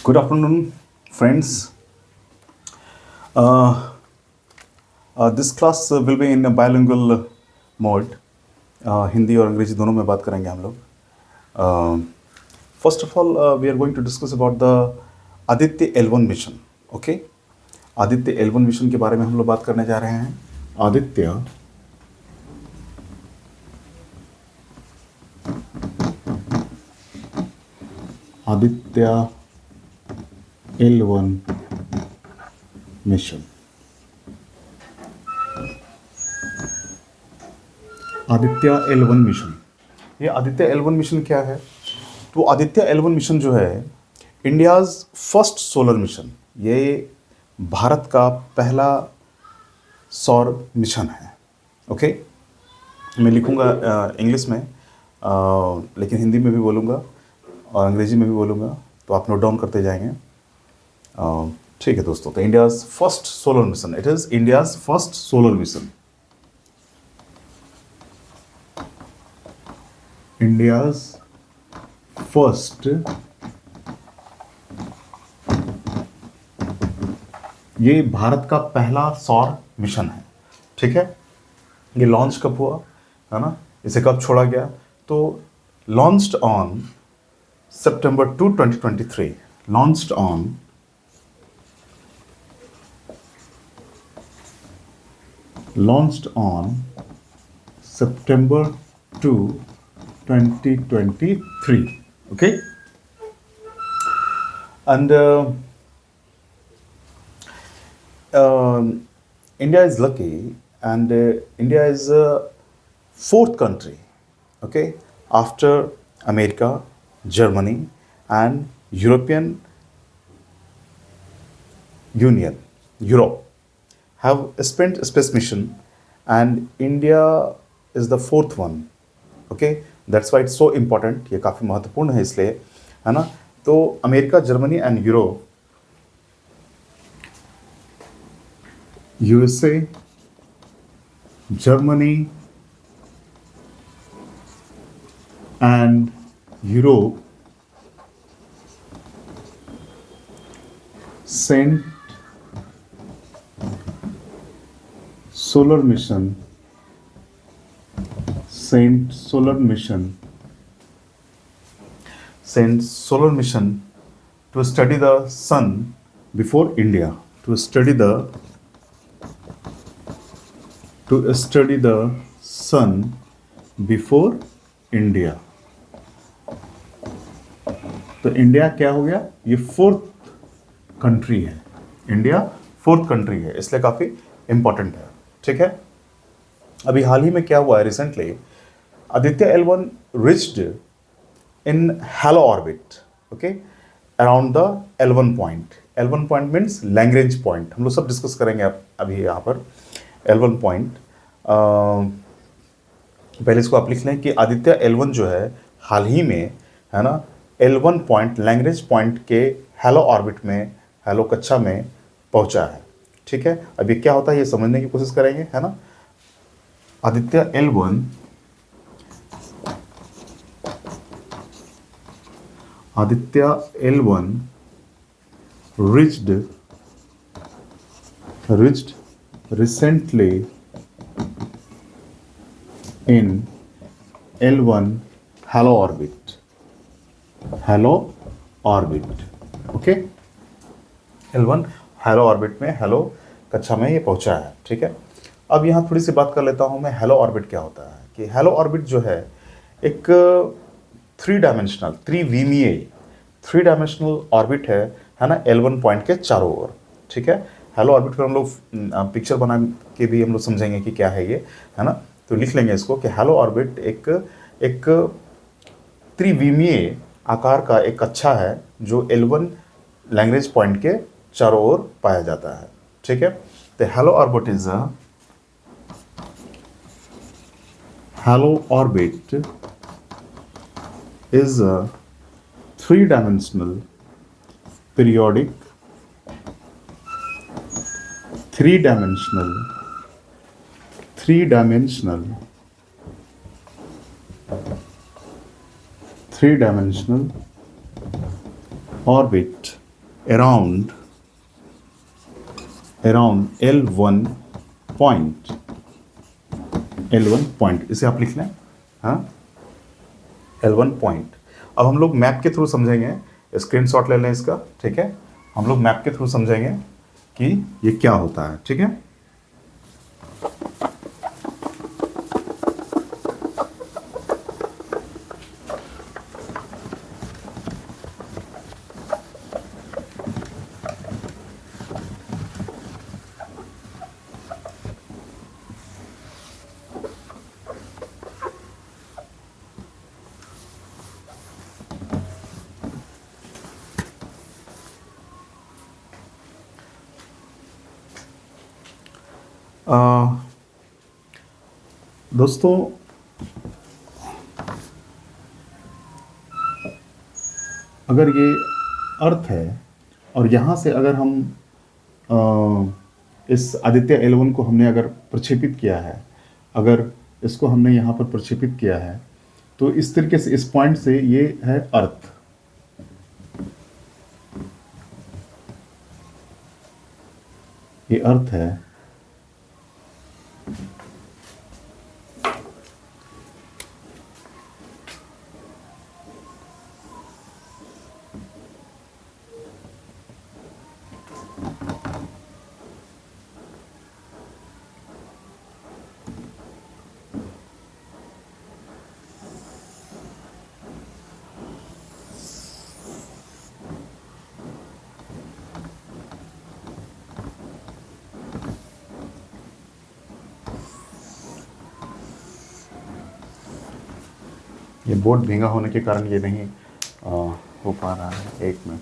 Good afternoon, friends. Uh, this class will be in a bilingual mode. Hindi और अंग्रेजी दोनों में बात करेंगे हम लोग. First of all we are going to discuss about the Aditya L1 mission. Okay, Aditya L1 mission के बारे में हम लोग बात करने जा रहे हैं. Aditya L1 mission. Aditya L1 mission, ये आदित्य L1 मिशन क्या है? तो आदित्य L1 मिशन जो है इंडियाज़ फर्स्ट सोलर मिशन, ये भारत का पहला सौर मिशन है. ओके, मैं लिखूँगा इंग्लिश में, लेकिन हिंदी में भी बोलूँगा और अंग्रेजी में भी बोलूँगा, तो आप नोट डाउन करते जाएंगे. ठीक है दोस्तों, तो India's first solar mission, it is India's first solar mission. India's first, ये भारत का पहला सौर मिशन है. ठीक है, ये लॉन्च कब हुआ है ना, इसे कब छोड़ा गया? तो launched on September 2, 2023. Launched on September 2, 2023. Okay, and India is lucky, and India is a fourth country, okay, after America, Germany and European Union, Europe, have spent space mission, and India is the fourth one. Okay, that's why it's so important. ये काफ़ी महत्वपूर्ण है इसलिए, है ना. तो America, Germany and Europe, USA, Germany and Europe sent solar mission to study the sun before India, to study the sun before India. तो India क्या हो गया? ये फोर्थ कंट्री है. इंडिया फोर्थ कंट्री है, इसलिए काफ़ी इंपॉर्टेंट है. ठीक है, अभी हाल ही में क्या हुआ है, recently Aditya L1 reached in halo orbit. Okay, around the L1 point. L1 point means Lagrange point. हम लोग सब डिस्कस करेंगे अभी यहाँ पर. L1 पॉइंट, पहले इसको आप लिख लें कि आदित्य L1 जो है हाल ही में, है ना, L1 पॉइंट लैग्रेंज पॉइंट के हैलो ऑर्बिट में, हैलो कक्षा में पहुंचा है. ठीक है, अब ये क्या होता है ये समझने की कोशिश करेंगे, है ना. Aditya L1 reached recently in L1 halo orbit. Okay, L1 hello orbit में, हैलो कक्षा में ये पहुंचा है. ठीक है, अब यहाँ थोड़ी सी बात कर लेता हूँ मैं. हैलो ऑर्बिट क्या होता है? कि हैलो ऑर्बिट जो है एक थ्री डायमेंशनल ऑर्बिट है ना, L1 पॉइंट के चारों ओर. ठीक है, हैलो ऑर्बिट पर हम लोग पिक्चर बना के भी हम लोग समझेंगे कि क्या है ये, है ना. तो लिख लेंगे इसको कि हैलो ऑर्बिट एक त्रिविमीय आकार का एक कक्षा है जो L1 लैग्रेंज पॉइंट के चारों ओर पाया जाता है. ठीक है, तो hello orbit is a three-dimensional periodic orbit around point L1 point, इसे आप लिख लें। हाँ, L1 पॉइंट। अब हम लोग मैप के थ्रू समझेंगे, स्क्रीनशॉट ले लें इसका, ठीक है। हम लोग मैप के थ्रू समझेंगे कि ये क्या होता है, ठीक है। दोस्तों, अगर ये अर्थ है और यहाँ से अगर हम इस आदित्य L1 को हमने अगर प्रक्षेपित किया है, अगर इसको हमने यहाँ पर प्रक्षेपित किया है, तो इस तरीके से इस पॉइंट से ये है अर्थ। ये अर्थ है। ये बोर्ड भींगा होने के कारण ये नहीं हो पा रहा है। एक मिनट।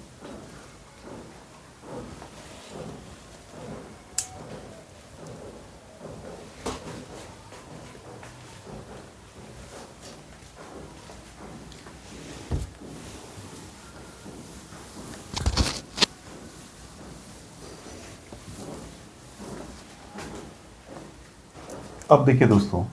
अब देखिए दोस्तों,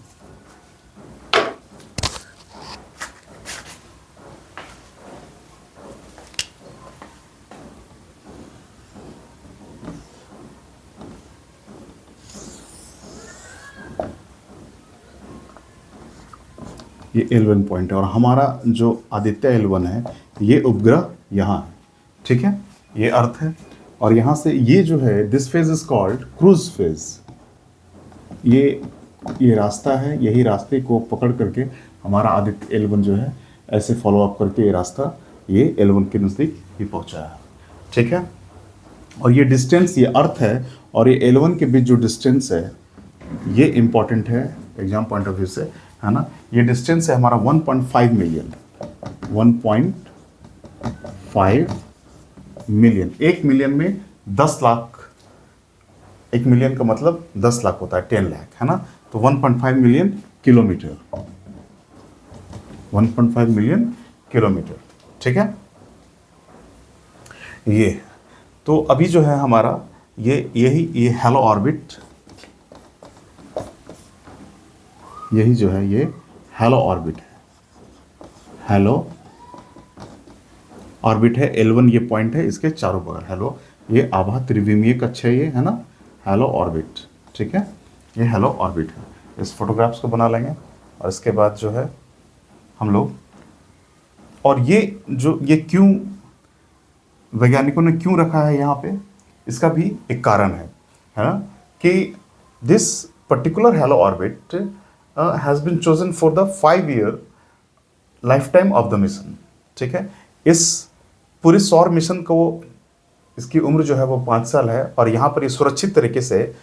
ये L1 पॉइंट है और हमारा जो आदित्य L1 है, ये उपग्रह यहाँ है, ठीक है। ये अर्थ है और यहाँ से ये जो है, this phase is called cruise phase. ये रास्ता है, यही रास्ते को पकड़ करके हमारा आदित्य L1 जो है, ऐसे फॉलो अप करके ये रास्ता ये L1 के नज़दीक ही पहुँचा है, ठीक है। और ये डिस्टेंस, ये अर्थ है और ये L1 के बीच जो डिस्टेंस है, ये इंपॉर्टेंट है एग्जाम पॉइंट ऑफ व्यू से, है ना। ये डिस्टेंस है हमारा 1.5 मिलियन। 1.5 मिलियन। 1 मिलियन में 10 लाख। 1 मिलियन का मतलब 10 लाख होता है, 10 लाख, है ना। तो 1.5 मिलियन किलोमीटर। 1.5 मिलियन किलोमीटर, ठीक है। ये तो अभी जो है हमारा ये हेलो ऑर्बिट, यही जो है ये हेलो ऑर्बिट है। हेलो ऑर्बिट है L1, ये पॉइंट है, इसके चारों बगल हेलो, ये आभा त्रिविमीय कक्ष है, ये है ना, हेलो ऑर्बिट, ठीक है। ये हेलो ऑर्बिट है। इस फोटोग्राफ्स को बना लेंगे और इसके बाद जो है हम लोग, और ये क्यों वैज्ञानिकों ने क्यों रखा है यहाँ पे, इसका भी एक कारण है ना, कि this particular halo orbit has been chosen for the 5-year lifetime of the mission, ठीक है। इस पूरे सौर मिशन को, इसकी उम्र जो है वो 5 साल है और यहाँ पर ये सुरक्षित तरीके से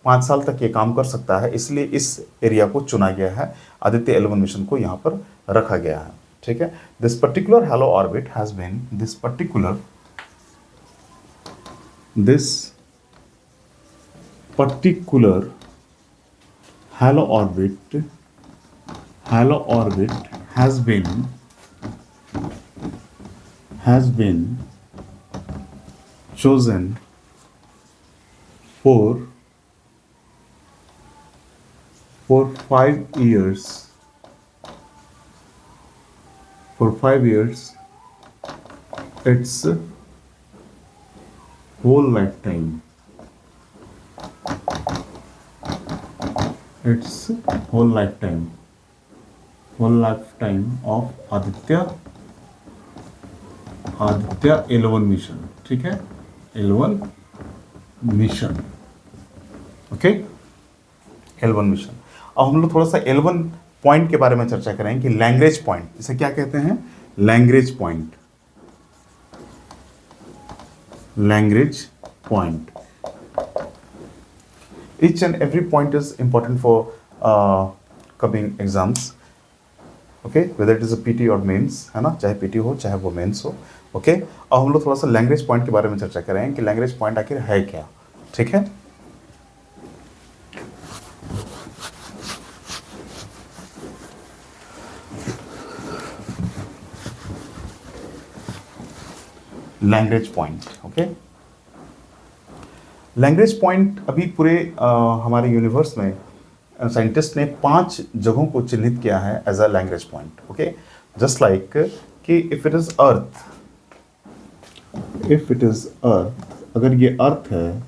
5 साल तक ये काम कर सकता है, इसलिए इस एरिया को चुना गया है, आदित्य L1 मिशन को यहाँ पर रखा गया है, ठीक है। This particular halo orbit has been, this particular halo orbit has been chosen for 5 years. For 5 years, its whole lifetime. Its whole lifetime. Whole lifetime of Aditya L1 mission. ठीक है, L1 mission. Okay, L1 mission. अब हम लोग थोड़ा सा L1 point के बारे में चर्चा करेंगे कि लैंग्वेज पॉइंट, इसे क्या कहते हैं? Language point. Language point. Each and every point is important for coming exams. Okay, whether it is a PT or mains, है ना, चाहे PT हो चाहे वो मेंस हो. ओके, अब हम लोग थोड़ा सा लैंग्वेज पॉइंट के बारे में चर्चा करें कि लैंग्वेज पॉइंट आखिर है क्या. ठीक है, language point. Okay, language point अभी पूरे हमारे यूनिवर्स में साइंटिस्ट ने 5 जगहों को चिन्हित किया है as a language point. Okay, just like कि if it is earth, if it is earth, अगर ये अर्थ है,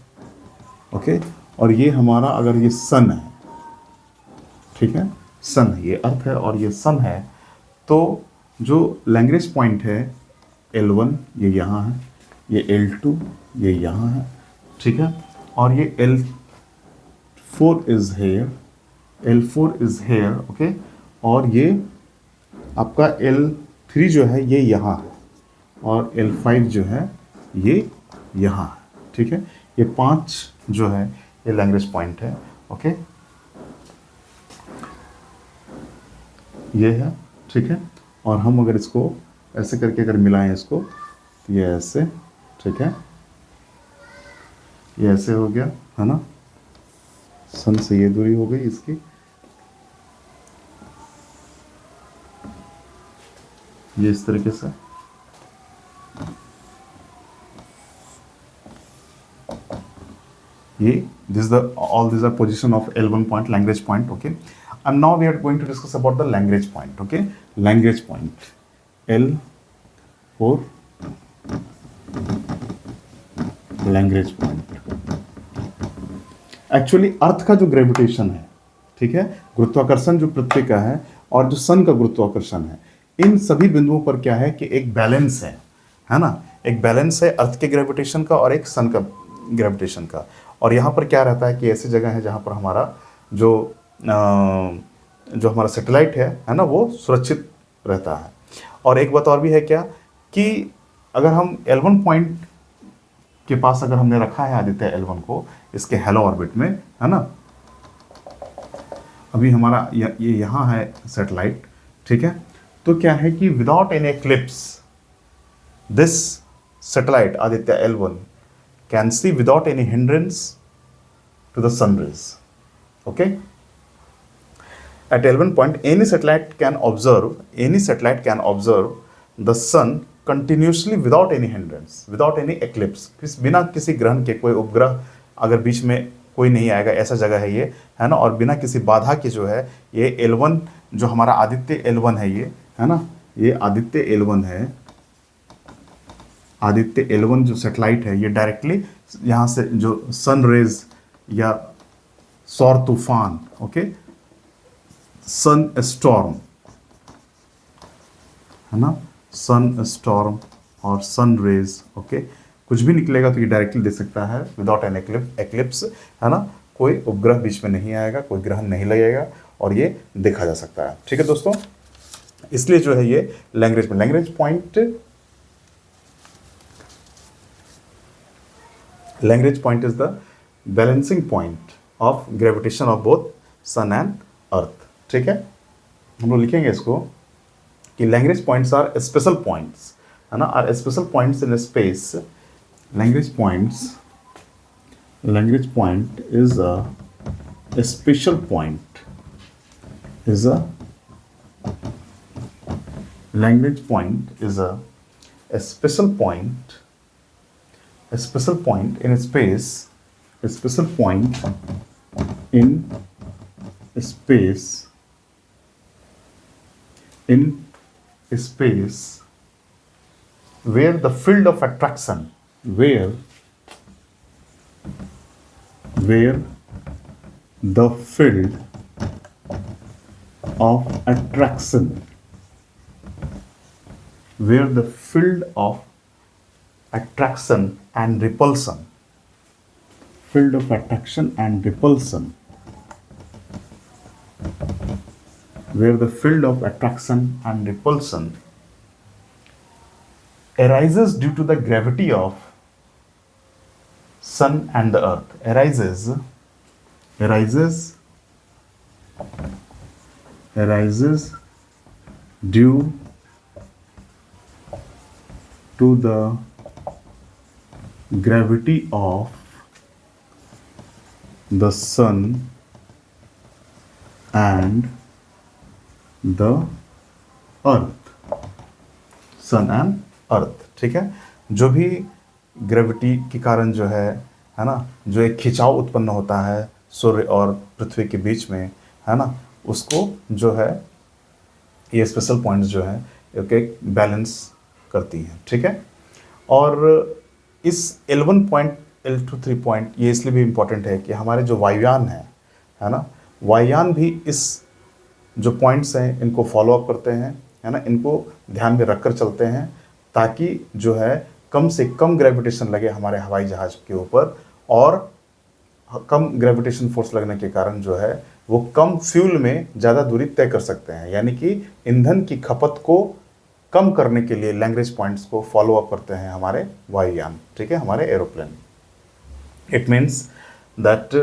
ओके, और ये हमारा अगर ये सन है, ठीक है, सन है, ये अर्थ है और ये सन है, तो जो लैंग्वेज पॉइंट है L1 ये यहाँ है, ये L2 ये यहाँ है, ठीक है, और ये L4 is here, L4 is here. Okay, और ये आपका L3 जो है ये यहाँ है और L5 जो है ये यहाँ है. ठीक है, ये 5 जो है ये लैंग्वेज पॉइंट है. ओके, ये है. ठीक है, और हम अगर इसको ऐसे करके अगर मिलाएं इसको, तो ये ऐसे, ठीक है, ये ऐसे हो गया, है ना, सन से ये दूरी हो गई इसकी, ये इस तरीके से. ये all these are position of L1 point, language point. Okay, and now we are going to discuss about the language point. Okay, language point L4 language point. Actually earth का जो ग्रेविटेशन है, ठीक है, गुरुत्वाकर्षण जो पृथ्वी का है और जो सन का गुरुत्वाकर्षण है, इन सभी बिंदुओं पर क्या है कि एक बैलेंस है ना, एक बैलेंस है अर्थ के ग्रेविटेशन का और एक सन का ग्रेविटेशन का. और यहाँ पर क्या रहता है कि ऐसी जगह है जहाँ पर हमारा जो हमारा सैटेलाइट है ना, वो सुरक्षित रहता है. और एक बात और भी है क्या कि अगर हम L1 पॉइंट के पास अगर हमने रखा है आदित्य L1 को इसके हेलो ऑर्बिट में, है ना, अभी हमारा ये यहाँ है सैटेलाइट, ठीक है, तो क्या है कि without any eclipse this satellite Aditya L1 can see without any hindrance to the sun rays. Okay, at L1 point any satellite can observe the sun continuously without any hindrance, without any eclipse. बिना किसी ग्रहण के, कोई उपग्रह अगर बीच में कोई नहीं आएगा, ऐसा जगह है ये, है ना, और बिना किसी बाधा के जो है ये L1 जो हमारा आदित्य L1 है, ये है ना, ये आदित्य L1 है, आदित्य L1 जो सैटेलाइट है, ये डायरेक्टली यहाँ से जो सन रेज या सौर तूफान, ओके, सन स्टॉर्म, है ना, सन स्टॉर्म और सन रेज, ओके, कुछ भी निकलेगा तो ये डायरेक्टली दे सकता है विदाउट एन एक्लिप्स, है ना, कोई उपग्रह बीच में नहीं आएगा, कोई ग्रहण नहीं लगेगा और ये देखा जा सकता है. ठीक है दोस्तों, इसलिए जो है ये language point is the balancing point of gravitation of both sun and earth. ठीक है, हम लोग लिखेंगे इसको कि language points are special points, है ना, are special points in space. Language point is a special point, language point is a special point in space, a special point in space where the field of attraction, where the field of attraction, where the field of attraction and repulsion, field of attraction and repulsion, where the field of attraction and repulsion arises due to the gravity of sun and the earth, arises due to the gravity of the sun and the earth, sun and earth, ठीक है। जो भी gravity के कारण जो है ना, जो एक खिंचाव उत्पन्न होता है सूर्य और पृथ्वी के बीच में, है ना, उसको जो है ये स्पेशल पॉइंट्स जो है एक बैलेंस करती हैं, ठीक है। और इस L1 पॉइंट, L2 3 पॉइंट ये इसलिए भी इम्पोर्टेंट है कि हमारे जो वायुयान है ना, वायुयान भी इस जो पॉइंट्स हैं इनको फॉलो अप करते हैं, है ना, इनको ध्यान में रखकर चलते हैं ताकि जो है कम से कम ग्रेविटेशन लगे हमारे हवाई जहाज के ऊपर, और कम ग्रेविटेशन फोर्स लगने के कारण जो है वो कम फ्यूल में ज़्यादा दूरी तय कर सकते हैं, यानी कि ईंधन की खपत को कम करने के लिए लैग्रेंज पॉइंट्स को फॉलो अप करते हैं हमारे वायुयान, ठीक है, हमारे aeroplane. It means that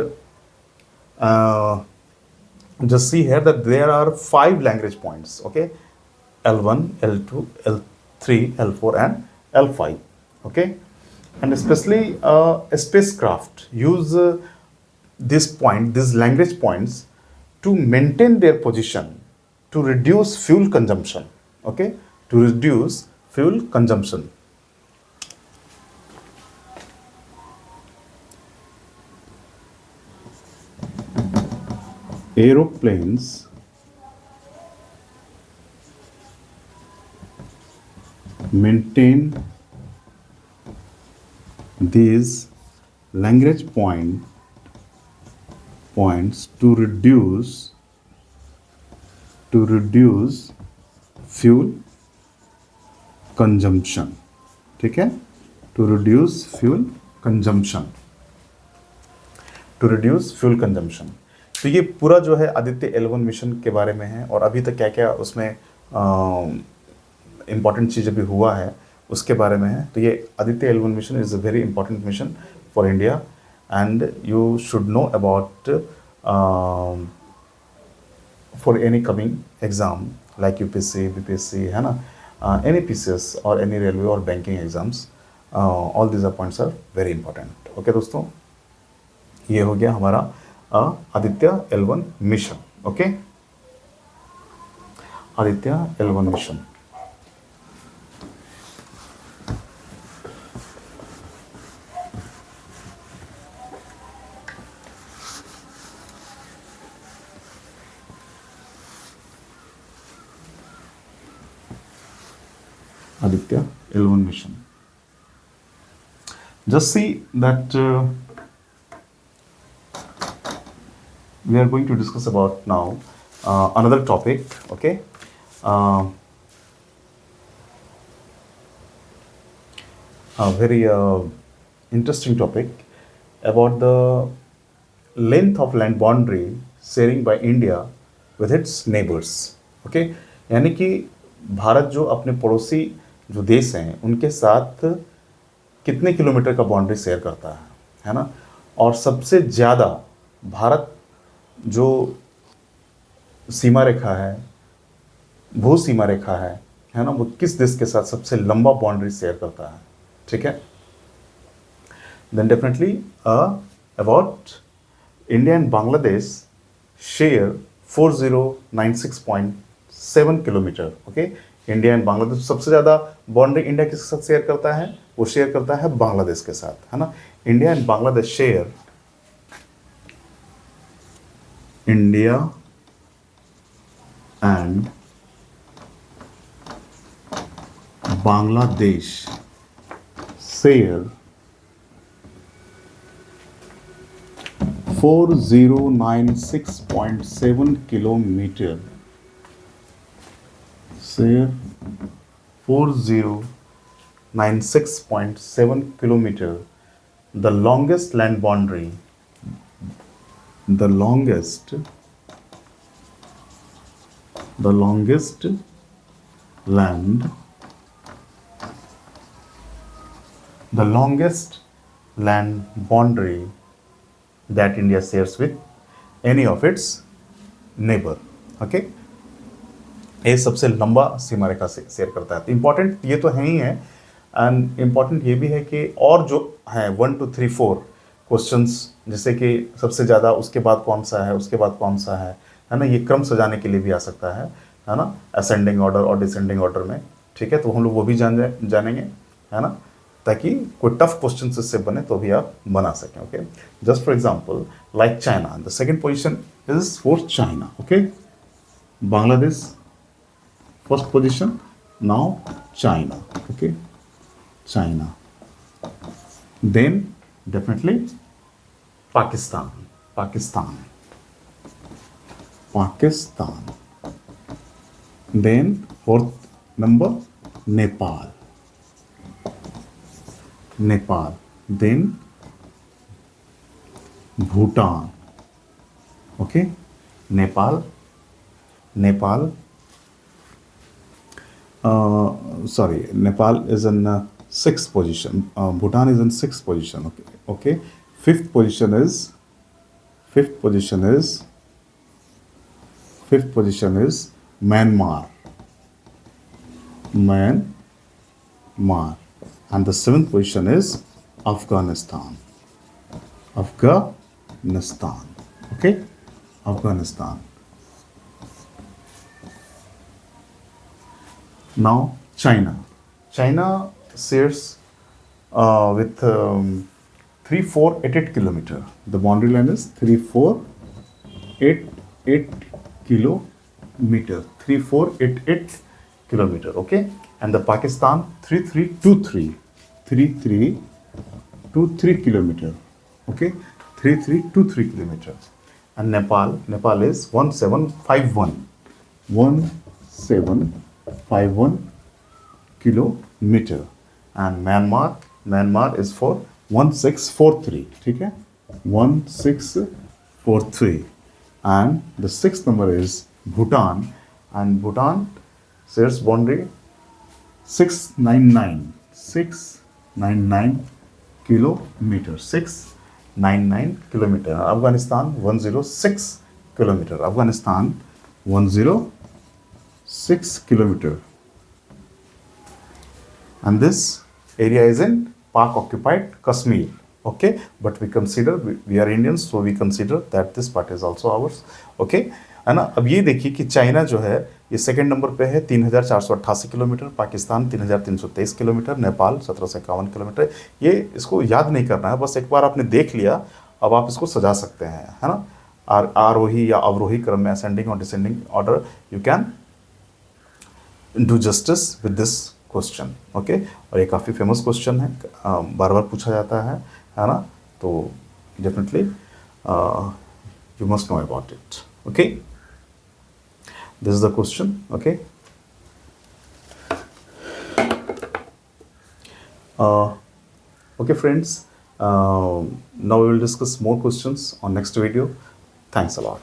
just see here that there are 5 Lagrange points, okay, L1, L2, L3, L4 and L5, okay, and especially a spacecraft use these Lagrange points to maintain their position, to reduce fuel consumption, okay, to reduce fuel consumption. Aeroplanes maintain these Lagrange points to reduce fuel consumption, ठीक है, to reduce fuel consumption, तो ये पूरा जो है Aditya L1 mission के बारे में है, और अभी तक क्या क्या उसमें इम्पॉर्टेंट चीज़ें भी हुआ है उसके बारे में है। तो ये Aditya L1 mission is a very important mission for India, and you should know about for any coming exam like UPSC, BPSC, है ना, एनी PCS और एनी रेलवे और banking exams, all these points are very important. Okay दोस्तों, ये हो गया हमारा Aditya L1 mission, okay, Aditya L1 mission. Aditya L1 mission. Just see that we are going to discuss about now another topic, okay, a very interesting topic about the length of land boundary sharing by India with its neighbors, okay, यानी कि भारत जो अपने पड़ोसी जो देश हैं उनके साथ कितने किलोमीटर का बाउंड्री शेयर करता है ना, और सबसे ज़्यादा भारत जो सीमा रेखा है, भू सीमा रेखा है ना, वो किस देश के साथ सबसे लंबा बाउंड्री शेयर करता है, ठीक है। Then definitely about India and Bangladesh share 4096.7 kilometre, okay. India and Bangladesh सबसे ज़्यादा बाउंड्री इंडिया के साथ शेयर करता है, वो शेयर करता है बांग्लादेश के साथ, है ना। India and Bangladesh share, India and Bangladesh share 4096.7 kilometer. Say 4096.7 kilometer, the longest land boundary, the longest land, the longest land boundary that India shares with any of its neighbor. Okay, ये सबसे लंबा सीमा रेखा से शेयर करता है। तो इम्पॉर्टेंट ये तो है ही है, एंड इम्पॉर्टेंट ये भी है कि और जो है 1 2 3 4 क्वेश्चंस, जैसे कि सबसे ज़्यादा, उसके बाद कौन सा है, उसके बाद कौन सा है ना, ये क्रम सजाने के लिए भी आ सकता है ना, असेंडिंग ऑर्डर और डिसेंडिंग ऑर्डर में। ठीक है, तो हम लोग वो भी जानेंगे, है ना, ताकि कोई टफ क्वेश्चन इससे बने तो भी आप बना सकें। Okay, just for example like China, the second position is for China. Okay, Bangladesh first position, now China. Okay, China, then definitely Pakistan, then fourth number Nepal, then Bhutan. Okay, Nepal, Nepal is in sixth position. Bhutan is in sixth position. Okay. Fifth position is Myanmar, and the seventh position is Afghanistan. Okay, Afghanistan. Now China shares with 3488 kilometer. The boundary line is 3488 kilometer. 3488 kilometer. Okay, and the Pakistan 3323 kilometer. Okay, 3323 kilometer. And Nepal is 1751 kilometer, and Myanmar is for 1643. ठीक है, 1643, and the sixth number is Bhutan, and Bhutan shares boundary 699 kilometer. 699 kilometer. Afghanistan 106 kilometer. 106 kilometer, and this area is in Pak occupied Kashmir. Okay, but we are Indians, so we consider that this part is also ours. Okay, है ना। अब ये देखिए कि China जो है ये second number पे है 3488 kilometre, Pakistan 3323 kilometre, Nepal 1751 kilometre. ये इसको याद नहीं करना है, बस एक बार आपने देख लिया, अब आप इसको सजा सकते हैं, है ना। आरोही या अवरोही क्रम में, असेंडिंग और descending order, you can do justice with this question. Okay, और ये काफ़ी फेमस क्वेश्चन है, बार बार पूछा जाता है ना, तो definitely you must know about it. Okay, this is the question. Okay, okay friends, now we will discuss more questions on next video. Thanks a lot.